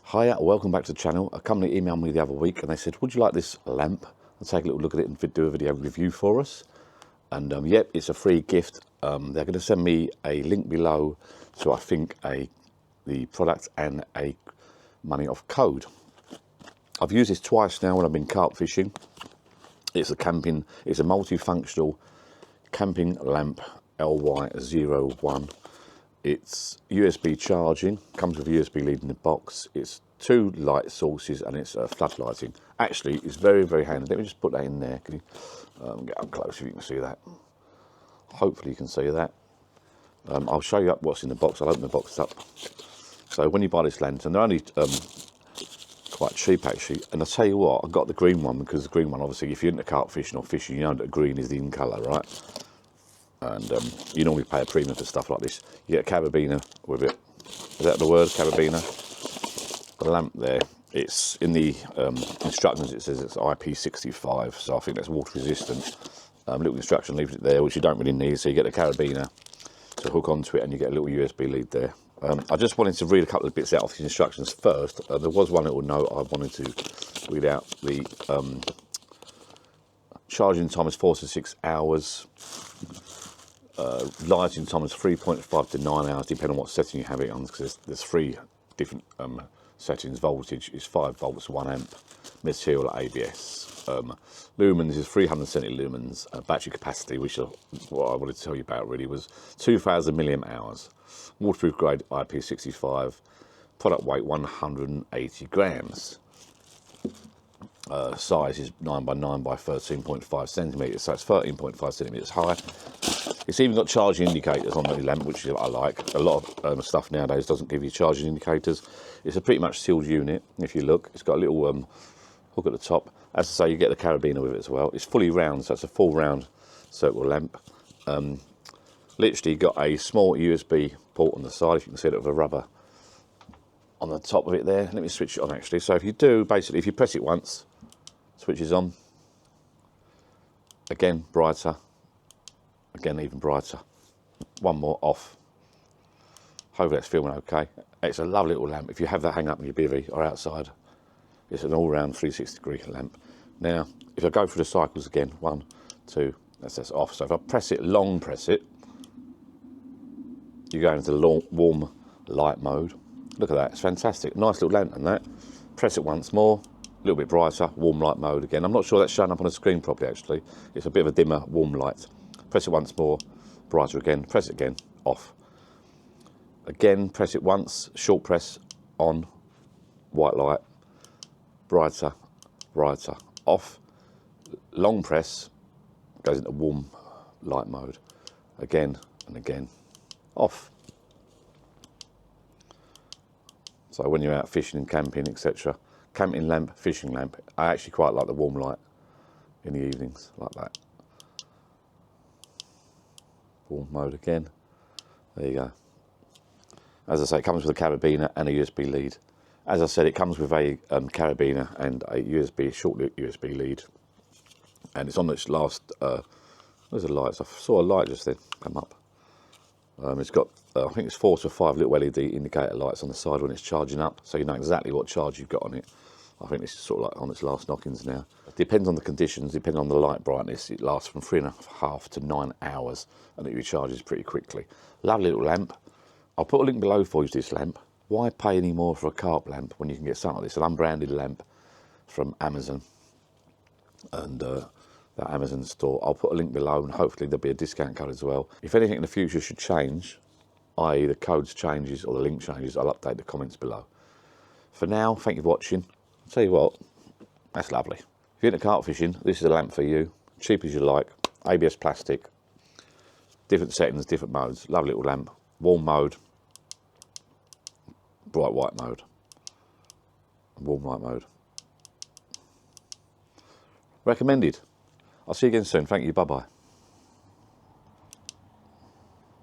Hiya, welcome back to the channel. A company emailed me the other week and they said, would you like this lamp? I'll take a little look at it and do a video review for us. And yep, it's a free gift. They're going to send me a link below to, I think, the product and a money off code. I've used this twice now when I've been carp fishing. It's a multifunctional camping lamp LY01. It's USB charging, comes with a USB lead in the box. It's 2 light sources and it's floodlighting. Actually, it's very, very handy. Let me just put that in there. Can you get up close if you can see that? Hopefully you can see that. I'll show you up what's in the box. I'll open the box up. So when you buy this lantern, they're only quite cheap actually. And I'll tell you what, I got the green one because the green one, obviously, if you're into carp fishing or fishing, you know that green is the in colour, right? And you normally pay a premium for stuff like this. You get a carabiner with it. Is that the word, carabiner? The lamp there, it's in the instructions, it says it's IP65, so I think that's water resistant. Little instruction leaves it there, which you don't really need, so you get the carabiner to hook onto it and you get a little USB lead there. I just wanted to read a couple of bits out of the instructions first. There was one little note I wanted to read out. The charging time is 4 to 6 hours. Lighting time is 3.5 to 9 hours, depending on what setting you have it on, because there's 3 different settings. Voltage is 5 volts, 1 amp. Material ABS. Lumens is 370 lumens. Battery capacity, which is what I wanted to tell you about really, was 2,000 milliamp hours. Waterproof grade IP65. Product weight 180 grams. Size is 9 by 9 by 13.5 centimeters, so it's 13.5 centimeters high. It's even got charging indicators on the lamp, which I like. A lot of stuff nowadays doesn't give you charging indicators. It's a pretty much sealed unit. If you look, it's got a little hook at the top. As I say, you get the carabiner with it as well. It's fully round, so it's a full round circle lamp. Literally got a small USB port on the side, if you can see it, with a rubber on the top of it there. Let me switch it on actually. So if you do, basically, if you press it once, switches on. Again, brighter. Again, even brighter. One more, off. Hopefully that's filming okay. It's a lovely little lamp. If you have that hang up in your bivvy or outside, it's an all-round 360-degree lamp. Now, if I go through the cycles again, 1, 2, that's off. So if I press it, long press it, you go into the warm light mode. Look at that, it's fantastic. Nice little lantern that. Press it once more, a little bit brighter, warm light mode again. I'm not sure that's showing up on the screen properly actually. It's a bit of a dimmer, warm light. Press it once more, brighter again, press it again, off. Again, press it once, short press, on, white light, brighter, brighter, off. Long press, goes into warm light mode. Again and again, off. So when you're out fishing and camping, etc. Camping lamp, fishing lamp, I actually quite like the warm light in the evenings, like that. Warm mode again. There you go. As I say, it comes with a carabiner and a USB lead. As I said, it comes with a carabiner and a short USB lead. And it's on its last, there's a light. I saw a light just then come up. It's got, I think it's 4 to 5 little LED indicator lights on the side when it's charging up, so you know exactly what charge you've got on it. I think this is sort of like on its last knockings now. Depends on the conditions, depending on the light brightness, it lasts from 3.5 to 9 hours and it recharges pretty quickly. Lovely little lamp. I'll put a link below for you to this lamp. Why pay any more for a carp lamp when you can get something like this, an unbranded lamp from Amazon and that Amazon store? I'll put a link below and hopefully there'll be a discount code as well. If anything in the future should change, i.e. the codes changes or the link changes, I'll update the comments below. For now, thank you for watching. I'll tell you what, that's lovely. If you're into carp fishing, this is a lamp for you. Cheap as you like, ABS plastic, different settings, different modes. Lovely little lamp. Warm mode, bright white mode, warm light mode. Recommended. I'll see you again soon. Thank you. Bye-bye.